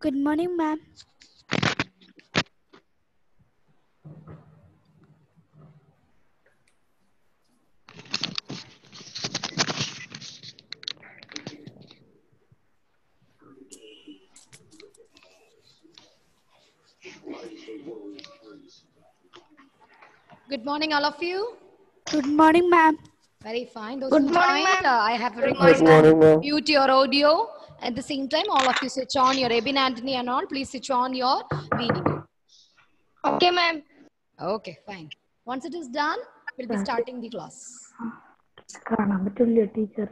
Good morning, ma'am. Good morning, all of you. Good morning, ma'am. Very fine. Those Good who morning, joined, ma'am. I have a Good request. morning, ma'am. Mute your audio. At the same time, all of you switch on your Ebin, Anthony and all. Please switch on your video. Okay, ma'am. Okay, fine. Once it is done, we'll be starting the class. Teacher.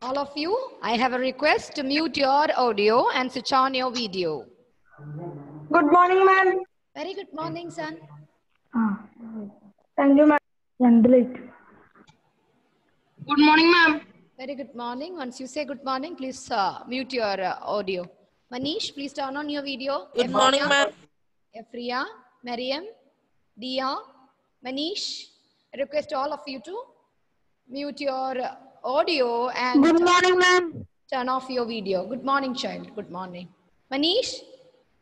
All of you, I have a request to mute your audio and switch on your video. Good morning, ma'am. Very good morning, son. Thank you, ma'am. Good Good morning, ma'am. Very good morning. Once you say good morning, please mute your audio. Manish, please turn on your video. Good morning, ma'am. Efria, Mariam, Dia, Manish, I request all of you to mute your audio and Good morning, ma'am. turn off your video. Good morning, child. Good morning. Manish,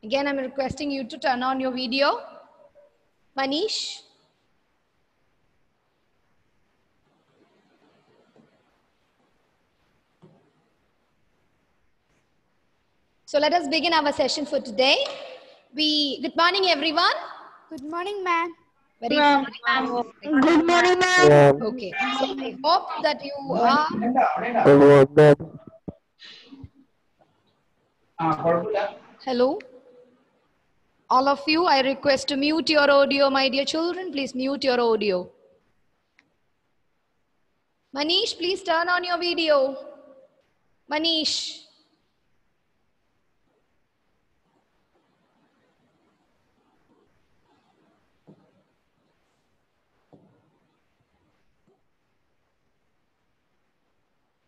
again, I'm requesting you to turn on your video. Manish. So let us begin our session for today. Good morning, everyone. Good morning, ma'am. Very Ma'am. fine. Good morning, ma'am. Okay. So I hope that you are. Hello. All of you, I request to mute your audio, my dear children. Please mute your audio. Manish, please turn on your video. Manish.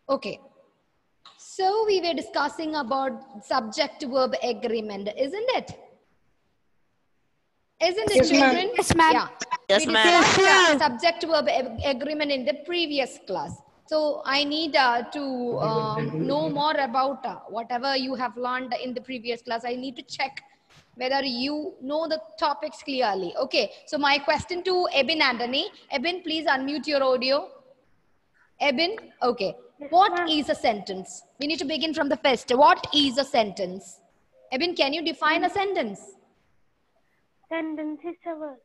Okay. So we were discussing about subject-verb agreement, isn't it? Isn't it, Yes, ma'am. children? Yes, ma'am. Yeah. Yes, We ma'am. discussed subject-verb agreement in the previous class. So I need to know more about whatever you have learned in the previous class. I need to check whether you know the topics clearly. Okay. So my question to Ebin Anthony. Ebin, please unmute your audio. Ebin, okay. What is a sentence? We need to begin from the first. What is a sentence? Ebin, can you define a sentence? Sentence is a word.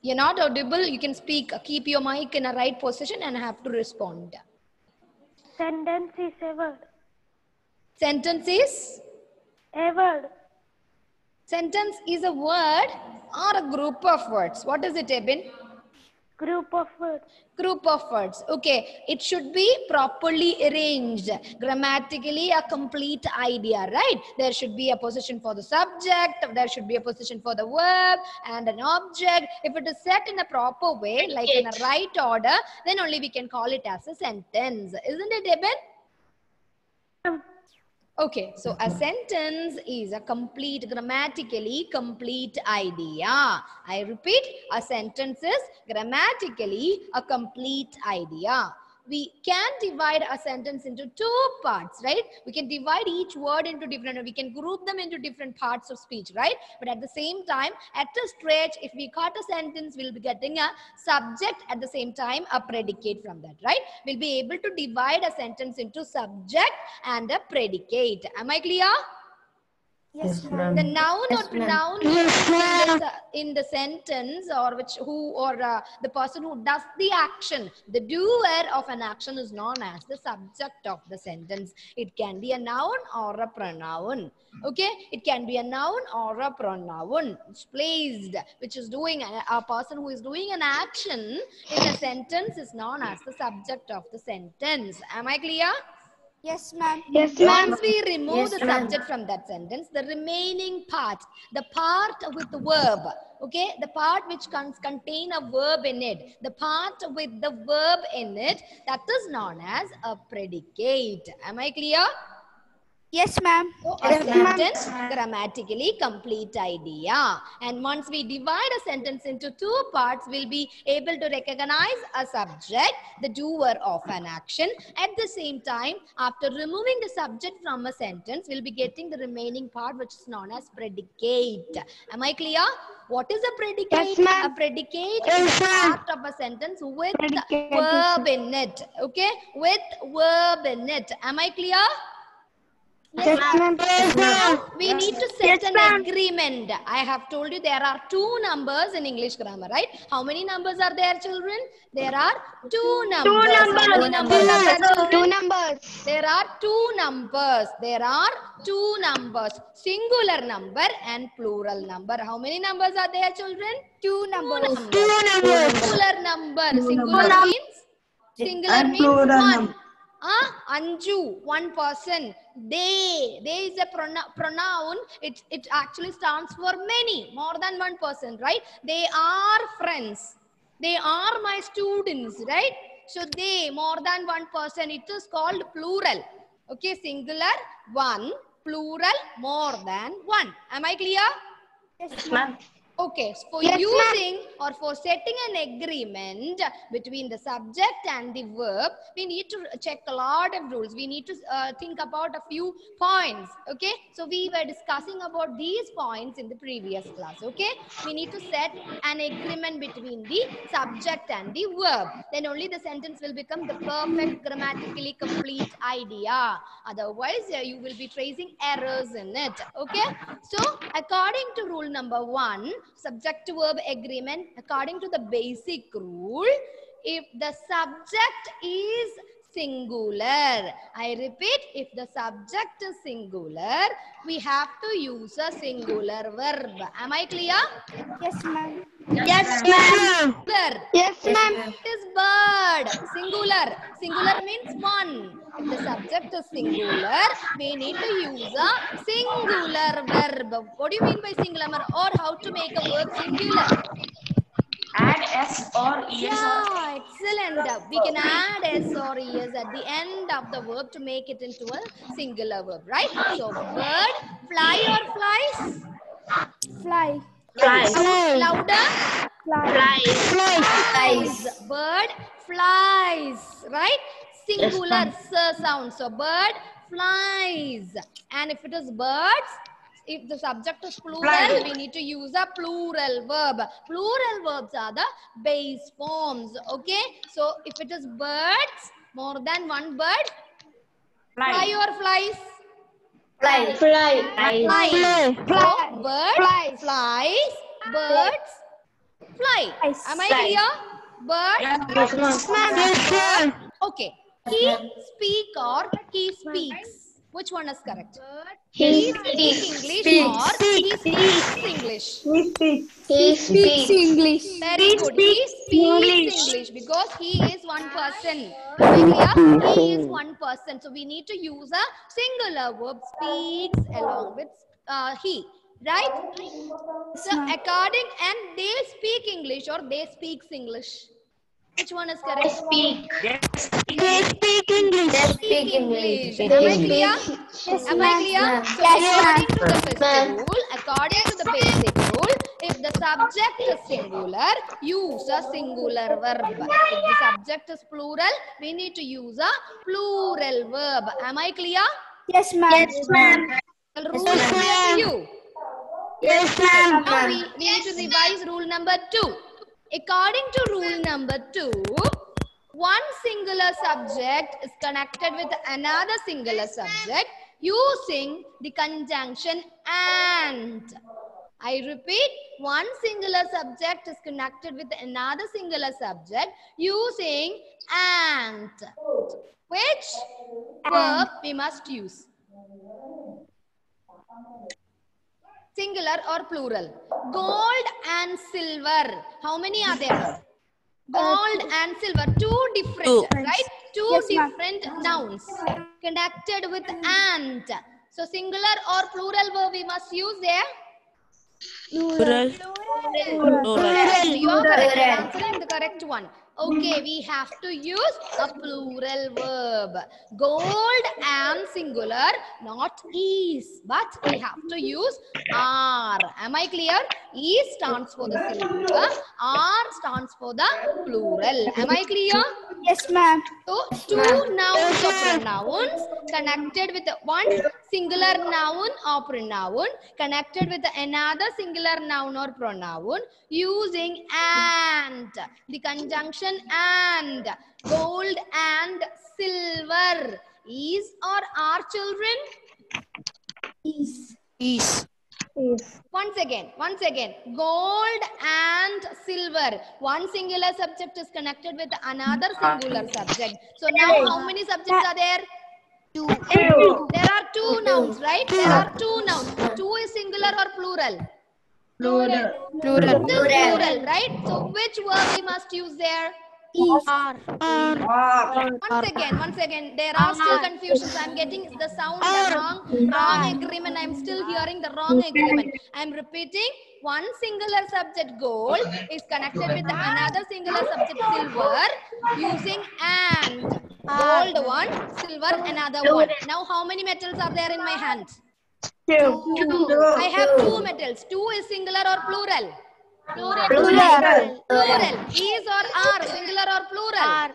You're not audible. You can speak. Keep your mic in a right position and have to respond. Sentence is a word. Sentence is? A word. Sentence is a word or a group of words. What is it, Ebin? Group of words. Group of words. Okay. It should be properly arranged. Grammatically a complete idea, right? There should be a position for the subject. There should be a position for the verb and an object. If it is set in a proper way, like in a right order, then only we can call it as a sentence. Isn't it, Eben? Okay, so a sentence is a complete, grammatically complete idea. I repeat, a sentence is grammatically a complete idea. We can divide a sentence into two parts, right? We can divide each word into different, we can group them into different parts of speech, right? But at the same time, at a stretch, if we cut a sentence, we'll be getting a subject at the same time, a predicate from that, right? We'll be able to divide a sentence into subject and a predicate. Am I clear? Yes, ma'am. The noun or pronoun in the sentence or the person who does the action, the doer of an action is known as the subject of the sentence. It can be a noun or a pronoun. Okay, it can be a noun or a pronoun. It's placed, which is doing a person who is doing an action in a sentence is known as the subject of the sentence. Am I clear? Yes, ma'am. Yes, ma'am. Once we remove the subject from that sentence, the remaining part, the part with the verb, okay, the part which contain a verb in it, the part with the verb in it, that is known as a predicate. Am I clear? Yes, ma'am. So a sentence, grammatically complete idea. And once we divide a sentence into two parts, we'll be able to recognize a subject, the doer of an action. At the same time, after removing the subject from a sentence, we'll be getting the remaining part, which is known as predicate. Am I clear? What is a predicate? Yes, ma'am. A predicate Yes, is a ma'am. part of a sentence with Predicate, verb in it. Okay? With verb in it. Am I clear? Yes, ma'am. Now we need to set Yes, an ma'am. agreement. I have told you there are two numbers in English grammar, right? How many numbers are there, children? There are two numbers. How many numbers are there, children? Two numbers. There are two numbers. There are two numbers. Singular number and plural number. How many numbers are there, children? Two numbers. Singular number. Singular means? Singular means one. Anju, one person. They is a pronoun. It actually stands for many, more than one person, right? They are friends. They are my students, right? So they, more than one person, it is called plural. Okay, singular, one, plural, more than one. Am I clear? Yes, ma'am. Okay, so for Yes, using or for setting an agreement between the subject and the verb, we need to check a lot of rules. We need to think about a few points. Okay, so we were discussing about these points in the previous class. Okay, we need to set an agreement between the subject and the verb. Then only the sentence will become the perfect grammatically complete idea. Otherwise, you will be tracing errors in it. Okay, so according to rule number 1, subject to verb agreement, according to the basic rule, if the subject is singular, I repeat, if the subject is singular, we have to use a singular verb. Am I clear? Yes, ma'am. Yes, ma'am. Singular. Yes, ma'am. It is bird. Singular. Singular means one. If the subject is singular, we need to use a singular verb. What do you mean by singular verb? Or how to make a verb singular? Add s or es. Yeah, excellent. We can add s or es at the end of the verb to make it into a singular verb, right? So, bird, fly or flies? Fly. Fly. Louder. Fly. Flies. Bird flies, right? Singular sound. So bird flies. And if it is birds, if the subject is plural, we need to use a plural verb. Plural verbs are the base forms. Okay. So if it is birds, more than one bird, fly or flies? Fly. Fly. So bird flies, birds fly. Am I clear? Bird. Yes, ma'am. Okay. He speak or he speaks. Which one is correct? He English or he speaks English? He speaks English. Very good. He speaks English because he is one person. Am I clear? He is one person. So we need to use a singular verb speaks along with he. Right? So according, and they speak English or they speaks English. Which one is correct? speak. They speak English. Am I clear? Am I clear? So according to the basic rule, if the subject is singular, use a singular verb. If the subject is plural, we need to use a plural verb. Am I clear? Yes, ma'am. Yes, ma'am. Well, rule is clear to you. Yes, ma'am. Now we need to revise rule number 2. According to rule number 2, one singular subject is connected with another singular subject using the conjunction and. I repeat, one singular subject is connected with another singular subject using and. Which verb we must use? Singular or plural? Gold and silver. How many are there? Gold and silver. Two different, right? Two Yes, ma'am. different nouns connected with and. So singular or plural verb we must use there? Plural. Correct. You are correct. You are answering the correct one. Okay, we have to use a plural verb. Gold and singular, not is, but we have to use are. Am I clear? E stands for the singular, R stands for the plural. Am I clear? Yes, ma'am. So, two nouns or pronouns connected with one singular noun or pronoun connected with another singular noun or pronoun using and. The conjunction and. Gold and silver. Is or are, children? Is. Once again. Gold and silver. One singular subject is connected with another singular subject. So now how many subjects are there? Two. There are two nouns, right? There are two nouns. Two is singular or plural? Plural. It is plural, right? So which verb we must use there? Is. Once again, there are still confusions. I'm getting the sound wrong agreement. I'm still hearing the wrong agreement. I'm repeating. One singular subject gold is connected with another singular subject silver using and. Gold one, silver another one. Now how many metals are there in my hand? Two. I have two metals. Two is singular or plural? Plural. Is or are, singular or plural?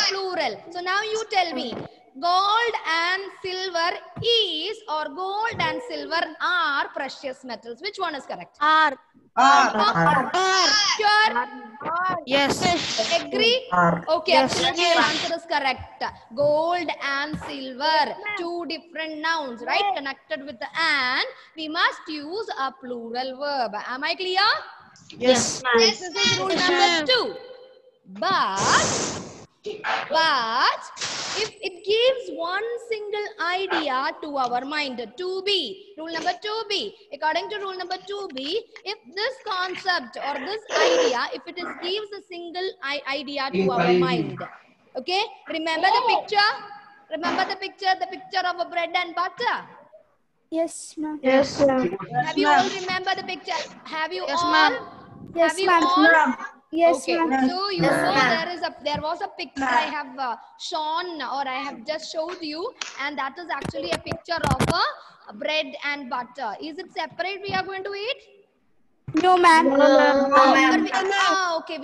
Plural. So now you tell me, gold and silver is or gold and silver are precious metals. Which one is correct? Sure? Yes. Agree? Okay, absolutely. Your answer is correct. Gold and silver, two different nouns, right? Connected with the and, we must use a plural verb. Am I clear? Yes. This is rule number 2. But if it gives one single idea to our mind, 2B, rule number 2B, according to rule number 2B, if this concept or this idea, if it gives a single idea to our mind, okay, remember the picture? Remember the picture of a bread and butter? Yes, ma'am. Yes. Have you all remember the picture? Have you Yes, all? ma'am. Yes, Have you ma'am. all? Yes, Okay, ma'am. so you know there was a picture I have shown or I have just showed you, and that is actually a picture of a bread and butter. Is it separate we are going to eat? No, ma'am. Okay,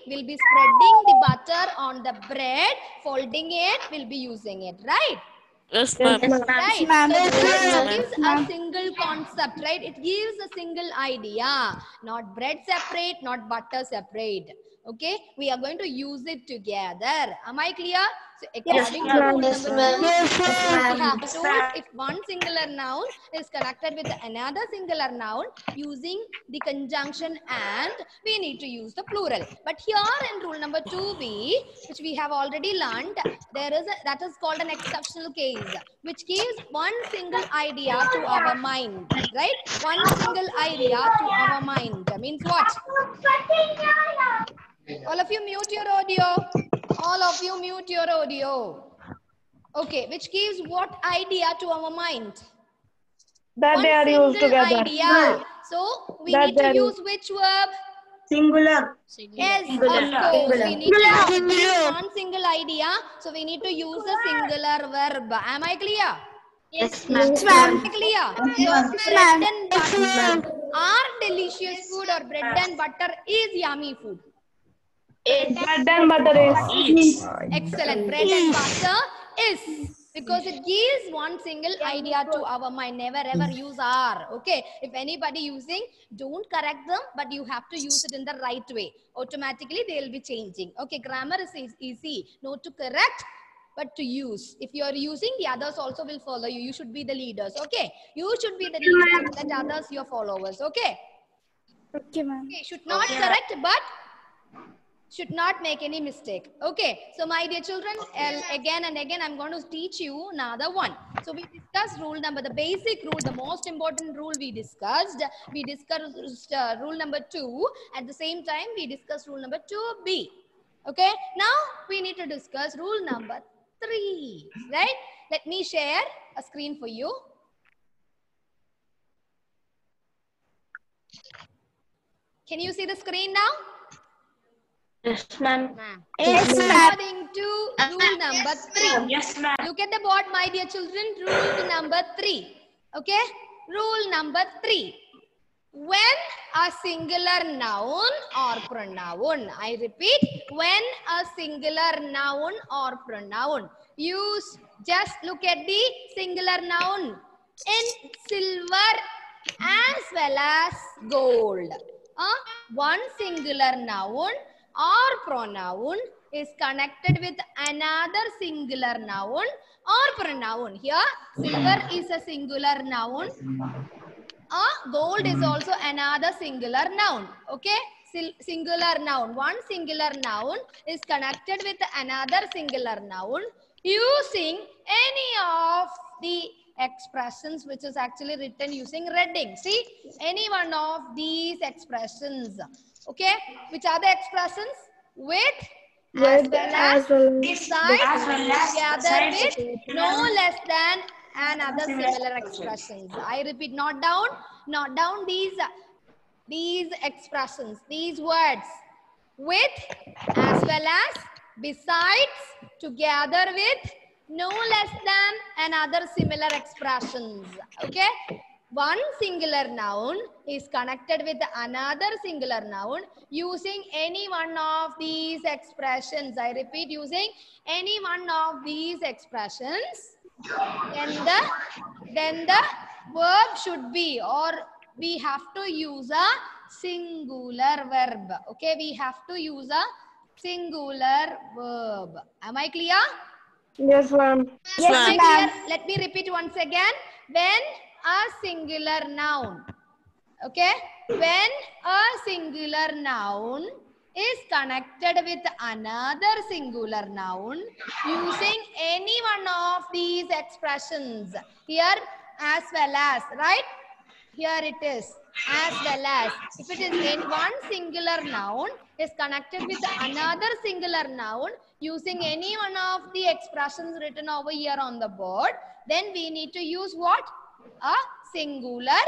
we'll be spreading the butter on the bread, folding it, we'll be using it, right? Yes, ma'am. Right. ma'am. So this Yes, gives ma'am. a single concept, right? It gives a single idea. Not bread separate, not butter separate. Okay, we are going to use it together. Am I clear? So according to rule number 2, we have to, if one singular noun is connected with another singular noun using the conjunction and, we need to use the plural. But here in rule number 2B, which we have already learned, that is called an exceptional case, which gives one single idea to our mind, right? One single idea to our mind. Means what? All of you mute your audio. All of you mute your audio. Okay, which gives what idea to our mind? That one they are used single together. idea. So we That need to they are use which verb? Singular. Yes, of course. We need to use one single idea. So we need to use a singular verb. Am I clear? Yes, Yes, Am ma'am. I clear? Yes, So ma'am. bread and butter are delicious food, or bread and butter is yummy food? Bread and butter is. Excellent. Bread and butter is, because it gives one single idea to our mind. Never ever use are. Okay. If anybody using, don't correct them, but you have to use it in the right way. Automatically they will be changing. Okay. Grammar is easy. Not to correct, but to use. If you are using, the others also will follow you. You should be the leaders. Okay. You should be the leaders. Let others your followers. Okay. Okay, ma'am. Okay. Should not correct, but should not make any mistake. Okay, so my dear children, again and again I'm going to teach you another one. So we discussed the basic rule, the most important rule we discussed rule number 2. At the same time we discussed rule number 2B. Okay, now we need to discuss rule number 3, right? Let me share a screen for you. Can you see the screen now? Yes, ma'am. Yes, ma'am. According to rule number 3. Yes, ma'am. Look at the board, my dear children. Rule number 3. Okay? Rule number 3. When a singular noun or pronoun, I repeat, when a singular noun or pronoun, use, just look at the singular noun, in silver as well as gold. One singular noun or pronoun is connected with another singular noun or pronoun. Here, silver is a singular noun. Gold is also another singular noun. Okay? Singular noun. One singular noun is connected with another singular noun using any of the expressions which is actually written using reading. See, any one of these expressions. Okay? Which are the expressions? With, as well as, besides, As well as, together besides, with, no less than, and other similar expressions. I repeat, note down these expressions, these words. With, as well as, besides, together with, no less than, and other similar expressions. Okay? One singular noun is connected with another singular noun using any one of these expressions. I repeat, using any one of these expressions. Then the verb should be, or we have to use a singular verb. Okay, we have to use a singular verb. Am I clear? Yes, ma'am. Yes, Am I ma'am. clear? Let me repeat once again. When a singular noun, okay, when a singular noun is connected with another singular noun using any one of these expressions. Here, as well as, right? Here it is, as well as. If it is in one singular noun is connected with another singular noun using any one of the expressions written over here on the board, then we need to use what? A singular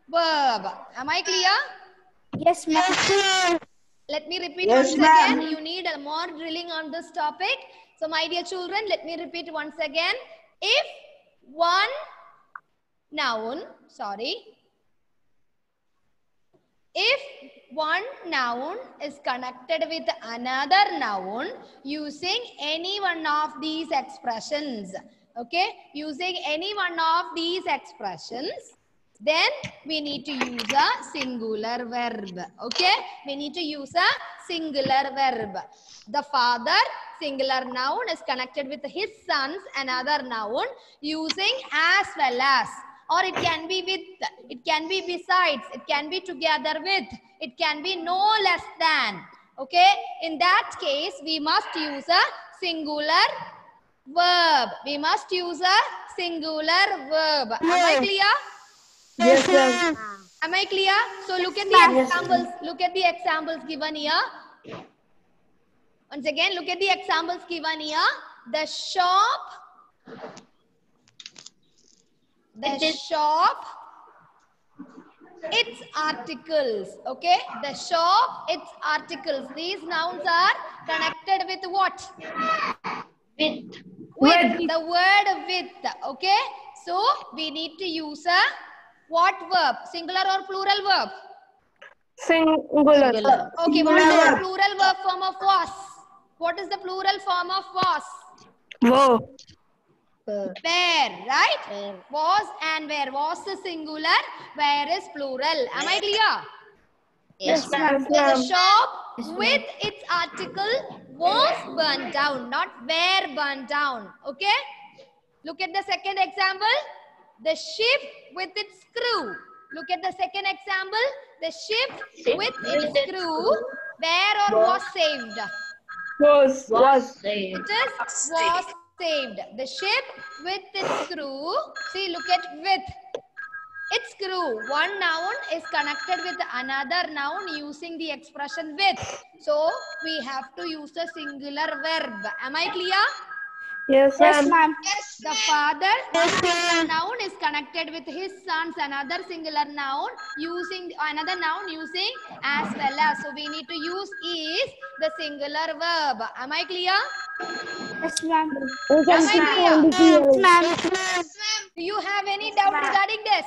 verb. Am I clear? Yes, ma'am. Let me repeat Yes, once ma'am. again. You need more drilling on this topic. So my dear children, let me repeat once again. If one noun, if one noun is connected with another noun using any one of these expressions, okay, using any one of these expressions, then we need to use a singular verb. Okay, we need to use a singular verb. The father, singular noun, is connected with his sons, another noun, using as well as, or it can be with, it can be besides, it can be together with, it can be no less than. Okay, in that case, we must use a singular verb. We must use a singular verb. Am I clear? Yes, ma'am. Am I clear? So look at the examples. Look at the examples given here. Once again, look at the examples given here. The shop, its articles. Okay, the shop, its articles. These nouns are connected with what? With the word with. Okay, so we need to use a what verb? Singular or plural verb? Singular. Okay, what is the plural verb form of was? What is the plural form of was? Whoa. Where, right? Was and where. Was is singular, where is plural. Am I clear? Yes, ma'am. So the shop with its article was burned down, not were burned down. Okay? Look at the second example. The ship with its crew. Look at the second example. The ship with its crew, where or was saved? Was. It is was saved. The ship with its crew. See, look at with. Its crew. One noun is connected with another noun using the expression with. So, we have to use a singular verb. Am I clear? Yes, Yes, ma'am. ma'am. The father, one singular noun is connected with his sons, another singular noun using another noun using as well as. So we need to use is the singular verb. Am I clear? Yes, ma'am. Am I clear? Yes, ma'am. Do you have any doubt regarding this?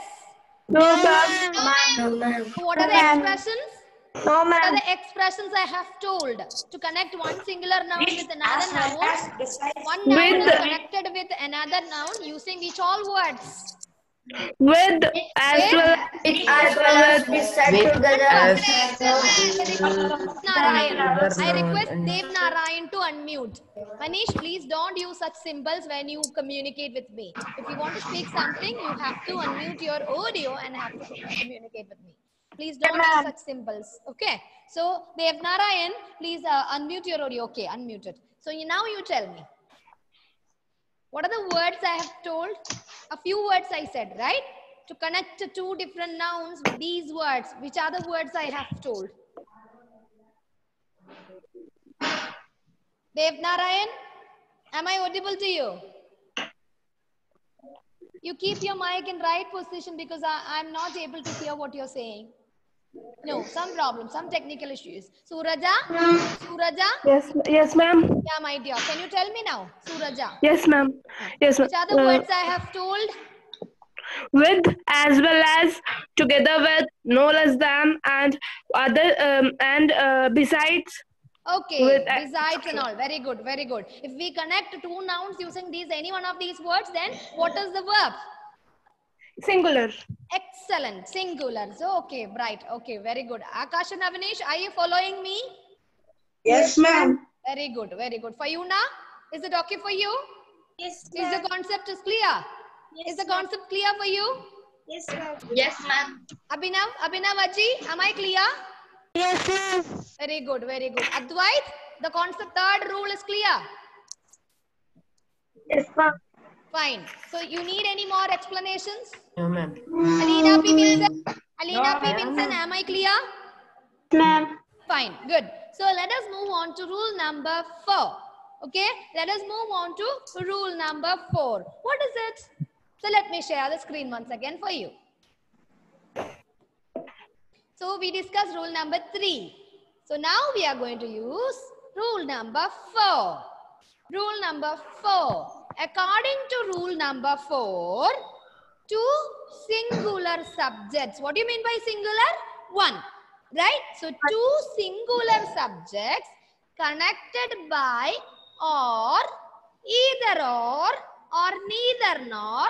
No, ma'am. No, ma'am. So what are the ma'am. expressions? No, What are ma'am. the expressions I have told? To connect one singular noun Which with another as well noun, as besides one noun With- is connected with another noun using which all words? With as With- well As well as beside together. Narayan. I request Dev Narayan to unmute. Manish, please don't use such symbols when you communicate with me. If you want to speak something, you have to unmute your audio and have to communicate with me. Please don't use such symbols. Okay. So Dev Narayan, please unmute your audio. Okay, unmute it. So now you tell me. What are the words I have told? A few words I said, right? To connect two different nouns with these words. Which are the words I have told? Dev Narayan, am I audible to you? You keep your mic in right position because I'm not able to hear what you're saying. No, some problem, some technical issues. Suraja? Suraja? Yes, ma'am. Yeah, my dear. Can you tell me now? Suraja. Yes, ma'am. Yes, ma'am. Which are the words I have told? With as well as, together with, no less than, and other besides. Okay, With- besides and all. Very good, very good. If we connect two nouns using these any one of these words, then what is the verb? Singular. Excellent, singular. So, okay, bright. Okay, very good. Akash and Avnish, are you following me? Yes, ma'am. Very good, very good. Fayuna, is it okay for you? Yes, Is the concept is clear? Is the concept clear for you? Yes, ma'am. Yes, ma'am. Abhinav Aji, am I clear? Yes, ma'am. Very good, very good. Advait, the concept third rule is clear. Yes, ma'am. Fine. So you need any more explanations? No, ma'am. Alina P. Vincent, am I clear? Ma'am. Fine, good. So let us move on to rule number 4. Okay, let us move on to rule number 4. What is it? So let me share the screen once again for you. So we discussed rule number 3. So now we are going to use rule number 4. Rule number 4. According to rule number 4, two singular subjects. What do you mean by singular? One. Right? So two singular subjects connected by or either or neither nor,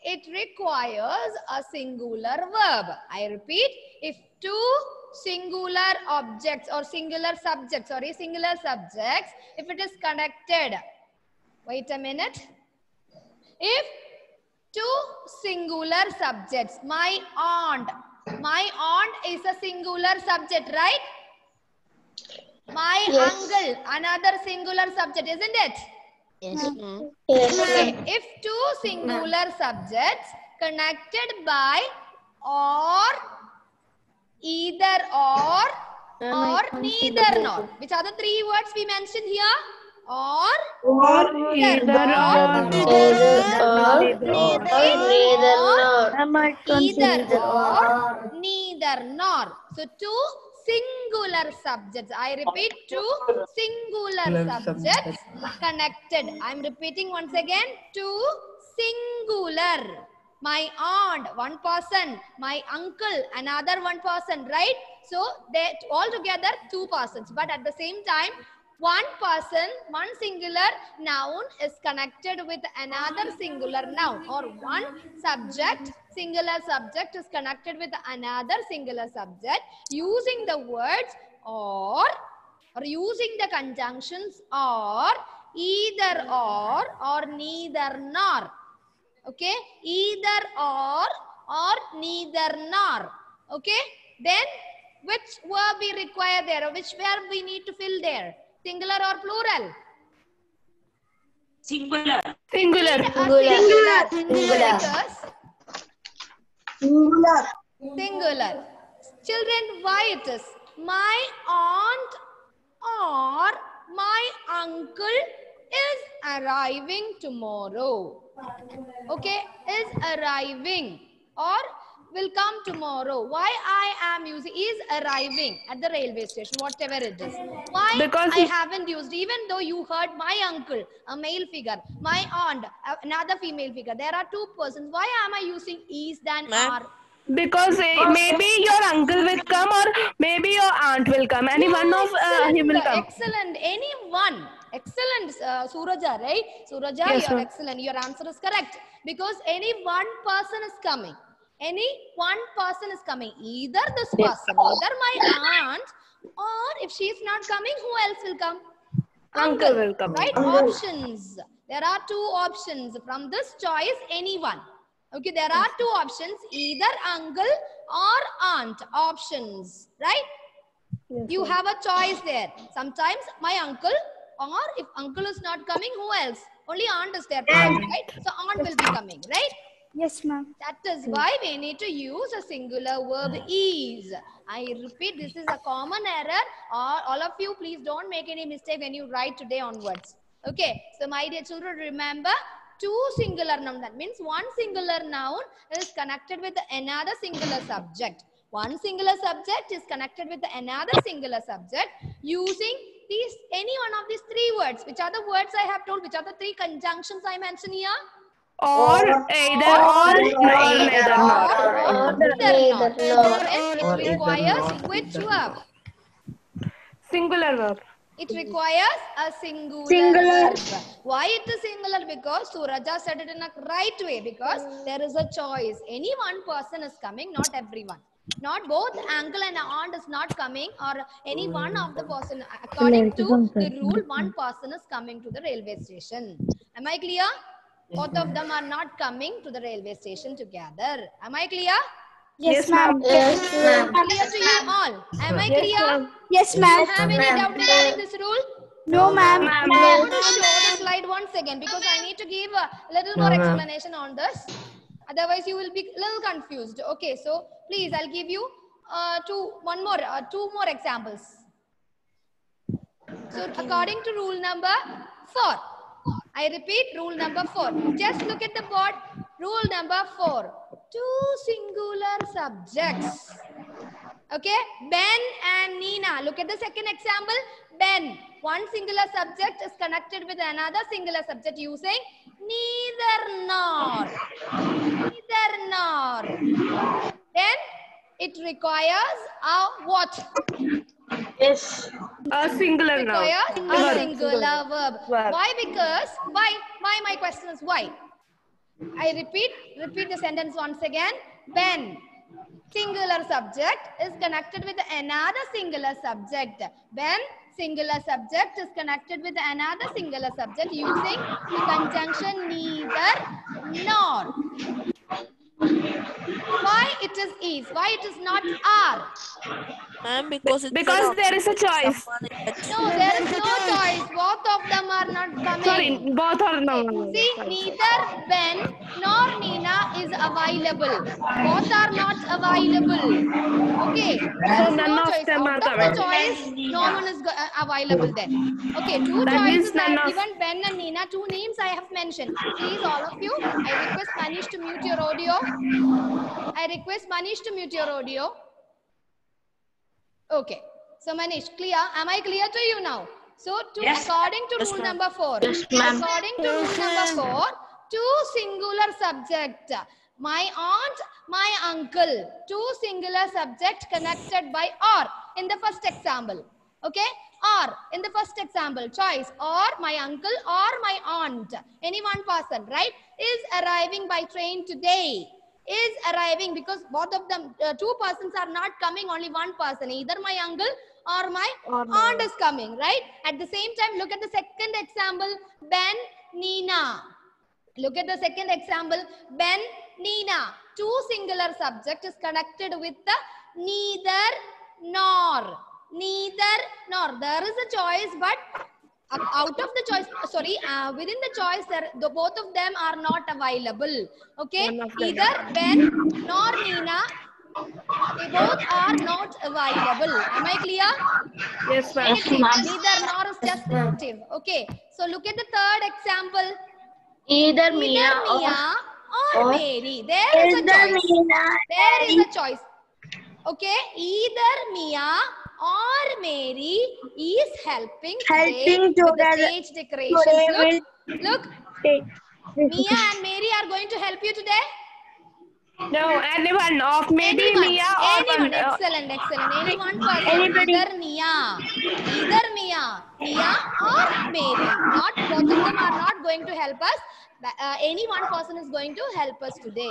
it requires a singular verb. I repeat, if two singular objects or singular subjects, if it is connected, wait a minute. If two singular subjects, my aunt is a singular subject, right? My uncle, another singular subject, isn't it? Yes, Okay. If two singular subjects connected by or either or neither nor. Which are the three words we mentioned here? Or Either either or neither nor. So two singular subjects. I repeat, two singular subjects connected. I'm repeating once again, two singular. My aunt, one person. My uncle, another one person, right? So they all together two persons. But at the same time, one person, one singular noun is connected with another singular noun, or one subject, singular subject is connected with another singular subject using the words or using the conjunctions or, either or neither nor. Okay, either or neither nor. Okay, then which verb we require there, or which verb we need to fill there? Singular or plural? Singular. Singular. Singular. Singular. Singular. Children, why it is? My aunt or my uncle is arriving tomorrow. Okay, is arriving or will come tomorrow. Why I am using is arriving at the railway station, whatever it is. Why Because I haven't used, even though you heard my uncle, a male figure, my aunt, another female figure. There are two persons. Why am I using is than Ma'am. are? Because maybe your uncle will come or maybe your aunt will come. Any one of he will come. Excellent. Anyone. Excellent, Suraja, right? Suraja, Yes, you're ma'am. excellent. Your answer is correct. Because any one person is coming. Any one person is coming. Either this person, either my aunt, or if she is not coming, who else will come? Uncle will come. Right? Options. There are two options. From this choice, anyone. Okay, there are two options. Either uncle or aunt. Options. Right? You have a choice there. Sometimes my uncle, or if uncle is not coming, who else? Only aunt is there. Right? So aunt will be coming. Right? Yes, ma'am. That is why we need to use a singular verb is. I repeat, this is a common error. All of you, please don't make any mistake when you write today onwards. Okay. So my dear children, remember two singular noun. That means one singular noun is connected with another singular subject. One singular subject is connected with another singular subject using these any one of these three words. Which are the words I have told? Which are the three conjunctions I mentioned here? Or either or neither nor. Then it requires which verb? Singular verb. It requires a singular verb. Why it is singular? Because Suraja said it in a right way. Because there is a choice. Any one person is coming, not everyone. Not both uncle and aunt is not coming, or any one of the person. According to the rule, one person is coming to the railway station. Am I clear? Both of them are not coming to the railway station together. Am I clear? Yes, ma'am. Yes, ma'am. Clear to you all? Am I clear? Yes, Do you ma'am. have any doubt regarding this rule? No, ma'am. I'm going to show the slide once again because I need to give a little more explanation on this. Otherwise, you will be a little confused. Okay, so please, I'll give you two more examples. So, according to rule number 4, I repeat, rule number 4. Just look at the board. Rule number 4. Two singular subjects. Okay, Ben and Nina. Look at the second example. Ben. One singular subject is connected with another singular subject using neither nor. Neither nor. Then it requires a what? Yes. A singular noun. Requires a singular verb. Why? Because why my question is why? I repeat the sentence once again. Ben, singular subject, is connected with another singular subject. Ben, singular subject, is connected with another singular subject using the conjunction neither nor. Why it is? Why it is not are? Ma'am, because there is a choice. No, there is no choice. Both of them are not coming. Sorry, both are no. See, neither Ben nor Nina is available. Both are not available. Okay, there is none no of choice. them Out are of the choice, no one is available then. Okay, two That means choices I none have of- given, Ben and Nina. Two names I have mentioned. Please, all of you, I request Manish to mute your audio. I request Manish to mute your audio. Okay. So Manish, clear? Am I clear to you now? So Yes. according to Yes, rule ma'am. number 4, ma'am. according to rule number 4, two singular subject. My aunt, my uncle. Two singular subject connected by or in the first example. Okay? Or in the first example, choice or my uncle or my aunt. Any one person, right? Is arriving by train today. Is arriving because both of them, two persons are not coming, only one person. Either my uncle or my aunt is coming, right? At the same time, look at the second example, Ben, Nina. Look at the second example, Ben, Nina. Two singular subject is connected with the neither nor. Neither nor. There is a choice, but out of the choice, within the choice, both of them are not available. Okay, either Ben nor Nina, they both are not available. Am I clear? Yes, ma'am. Anything, neither nor is just active. Okay. So look at the third example. Either Mia or Mary. There is a choice. There is a choice. Okay. Either Mia or Mary is helping today with the stage decorations. Look. Mia and Mary are going to help you today. No, anyone of maybe Anyone, Mia or anyone. Excellent. Any one person. Either Mia or Mary. Not both of them are not going to help us. Any one person is going to help us today.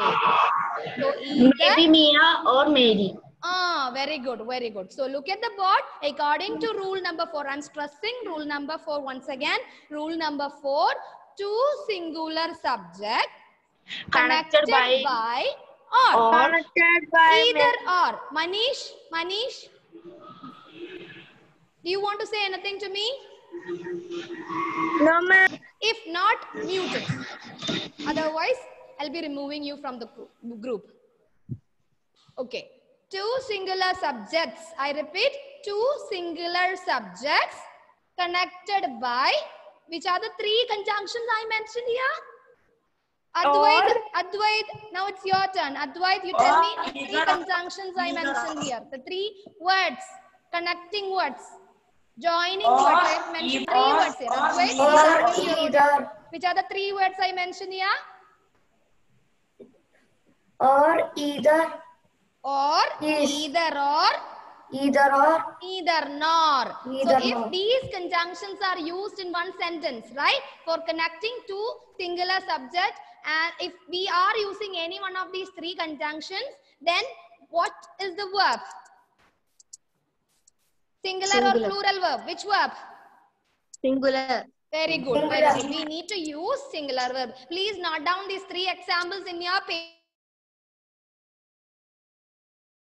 So either maybe Mia or Mary. very good. So look at the board. According to rule number 4, I'm stressing rule number 4 once again. Rule number 4, two singular subjects connected by or. Either or. Manish, do you want to say anything to me? No, ma'am. If not, mute it. Otherwise, I'll be removing you from the group. Okay. Two singular subjects. I repeat, two singular subjects connected by, which are the three conjunctions I mentioned here? Advait, now it's your turn. Advait, you tell me the three conjunctions I mentioned here. The three words, connecting words, joining words. I have mentioned three words here. Advait, which are the three words I mentioned here? Or either. Or Yes. either or. Either or. Either nor. Either So if nor. these conjunctions are used in one sentence, right, for connecting two singular subjects, and if we are using any one of these three conjunctions, then what is the verb? Singular or plural verb? Which verb? Singular. Very good. Very good. We need to use singular verb. Please note down these three examples in your paper.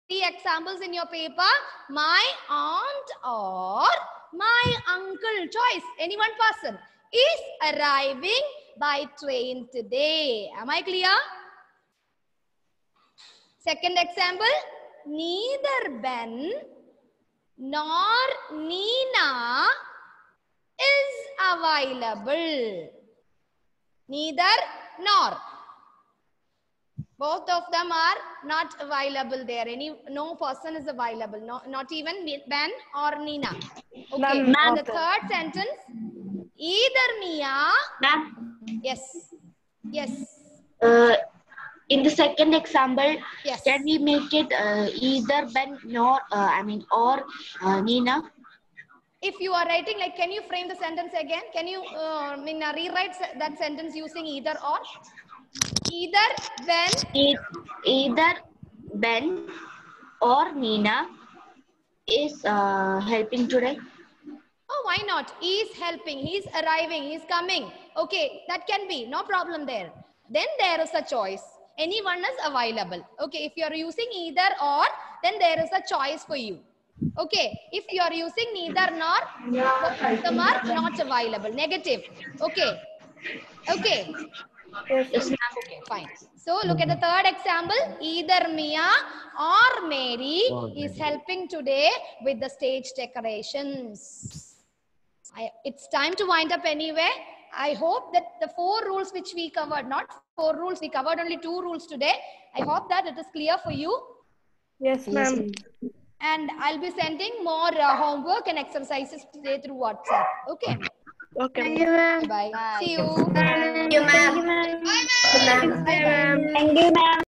Three examples in your paper. My aunt or my uncle. Choice. Any one person is arriving by train today. Am I clear? Second example. Neither Ben nor Nina is available. Neither nor. Both of them are not available there. No person is available. Not even Ben or Nina. Okay. And the third sentence. Either Mia. Ma'am. Yes. In the second example, Yes. can we make it either Ben nor or Nina? If you are writing, like, can you frame the sentence again? Can you rewrite that sentence using either or? Either Ben. Either Ben or Nina is helping today. Oh, why not? He is helping. He is arriving. He is coming. Okay, that can be. No problem there. Then there is a choice. Anyone is available. Okay, if you are using either or, then there is a choice for you. Okay, if you are using neither nor, both of them are not available. Negative. Okay. Yes, ma'am. Okay, fine. So look at the third example. Either Mia or Mary is helping today with the stage decorations. It's time to wind up anyway. I hope that the 4 rules which we covered, not 4 rules, we covered only 2 rules today. I hope that it is clear for you. Yes, ma'am. And I'll be sending more homework and exercises today through WhatsApp. Okay. Okay. Thank you, ma'am. Bye. See you. Thank you, ma'am. Bye, ma'am. Thank you, ma'am.